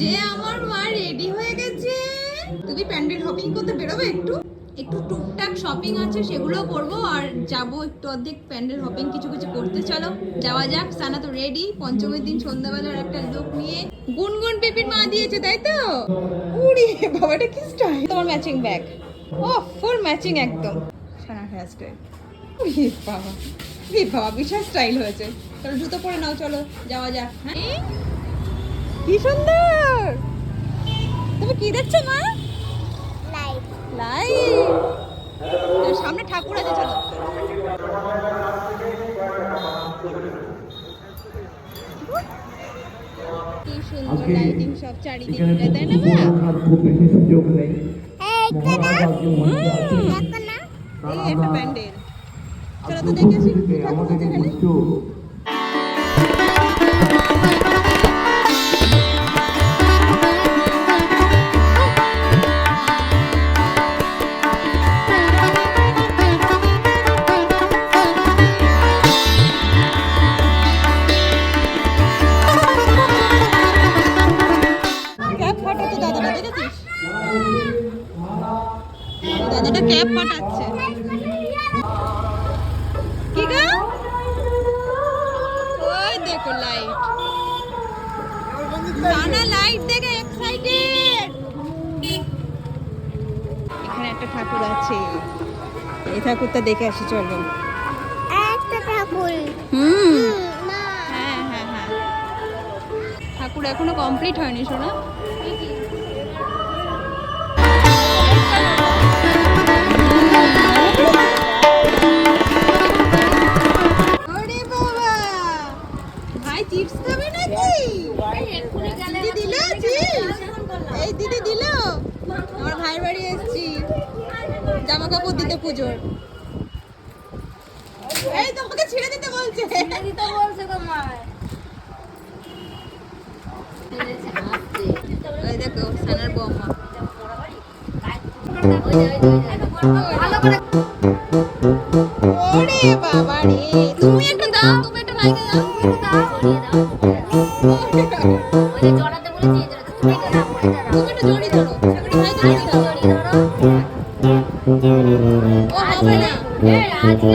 যে আমার মা রেডি হয়ে গেছে। তুমি প্যান্ডেল শপিং করতে বেরোবে একটু একটু টুকটাক শপিং আছে সেগুলো করবো আর যাবো একটু অর্ধেক প্যান্ডেল শপিং কিছু কিছু করতে। চলো যাওয়া যাক। সানা তো রেডি পঞ্চমীর দিন সন্ধ্যাবেলার একটা লুক নিয়ে। গুনগুন পিপির মা দিয়েছে তাই তো? উড়ি বাবা এটা কি স্টাইল! তোমার ম্যাচিং ব্যাগ। ও ফুল ম্যাচিং একদম। সানার হেয়ার স্টাইল। উড়ি বাবা, উড়ি বাবা বিশাল স্টাইল হয়েছে। চলো জুতো পরে নাও, চলো যাওয়া যাক। হ্যাঁ কি সুন্দর! তুমি কি দেখছো মা? লাইট। লাইট। সামনে ঠাকুর আছে, চলো। কি সুন্দর লাইটিং সব চারিদিকে, তাই না মা? এই একটা প্যান্ডেল। চলো তো দেখে আসি কি ঠাকুর আছে এখানে। দাদাটা ক্যাপ ফাটাচ্ছে। কি গো? ওই দেখো লাইট। সানা লাইট দেখে এক্সাইটেড। এখানে একটা ঠাকুর আছে, এই ঠাকুরটা দেখে আসি চলো। একটা ঠাকুর। হ্যাঁ হ্যাঁ হ্যাঁ, ঠাকুর এখনো কমপ্লিট হয়নি শোনা। চিপস খাবে নাকি? দিদি দিল চিপস? এই দিদি দিল। আমার ভাইয়ের বাড়ি এসেছি জামা কাপড় দিতে পুজোর। এই তোমাকে ছেড়ে দিতে বলছে। ছেড়ে দিতে বলছে তোমার। এই দেখো সানার বৌমা। ওরে বাবা রে, তুমি একটা দাও, তুমি একটা ভাইকে দাও। ওই জড়াতে বলেছি, তুমি এটা দাও, তুমি একটা জড়ি ধরো, একটা ভাইকে জড়ি ধরো। ও হবে না। এই আজকে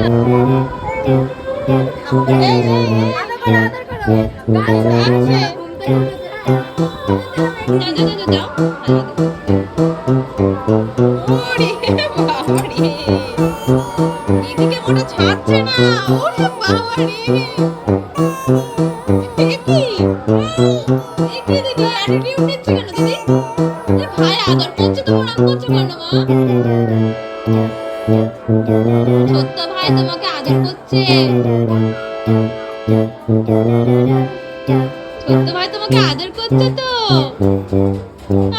এই আদর করো, গাছ আছে। যা যা যা যাও। ওরে বাবা রে, এদিকে মনে ছাড়ছে না। ওরে বাবা রে, কি দিদি অ্যাটিটিউড নিচ্ছে কেন দিদি? ভাই আদর করছে তো রাগ করছে কেন মা? ছোট্ট ভাই তোমাকে আদর করছে। ছোট্ট ভাই তোমাকে আদর করছে তো?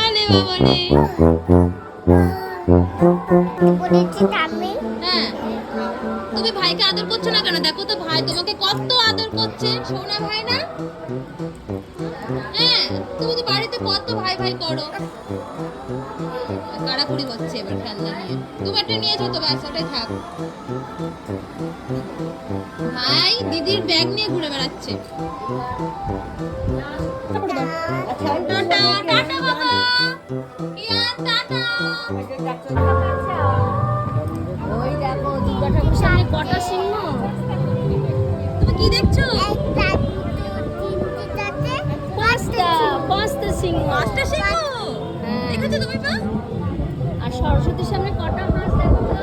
আরে বাবা রে। হ্যাঁ, তুমি ভাইকে আদর করছো না কেন? দেখো তো ভাই তোমাকে কত আদর করছে। সোনা ভাই না? হ্যাঁ, তুমি তো বাড়িতে কত ভাই ভাই করো। কাড়াকুড়ি হচ্ছে এবার খেলনা নিয়ে। তুমি একটা নিয়েছো তো, ব্যাস ওটাই থাক। ভাই দিদির ব্যাগ নিয়ে ঘুরে বেড়াচ্ছে। টাটা টাটা বাবা। ইয়ান টাটা। ওই দেখো দুর্গা ঠাকুর সামনে কটা সিংহ। তুমি কি দেখছো? পাঁচটা সিংহ। পাঁচটা সিংহ দেখেছো তুমি মা? আর সরস্বতীর সামনে কটা হাঁস দেখো তো।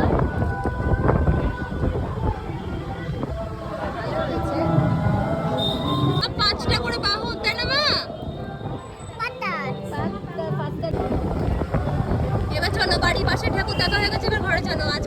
আর পাঁচটা করে বাহু, তাই না মা? এবার চলো বাড়ির পাশে ঠাকুর দেখা হয়ে গেছে, এবার ঘরে চলো। আজ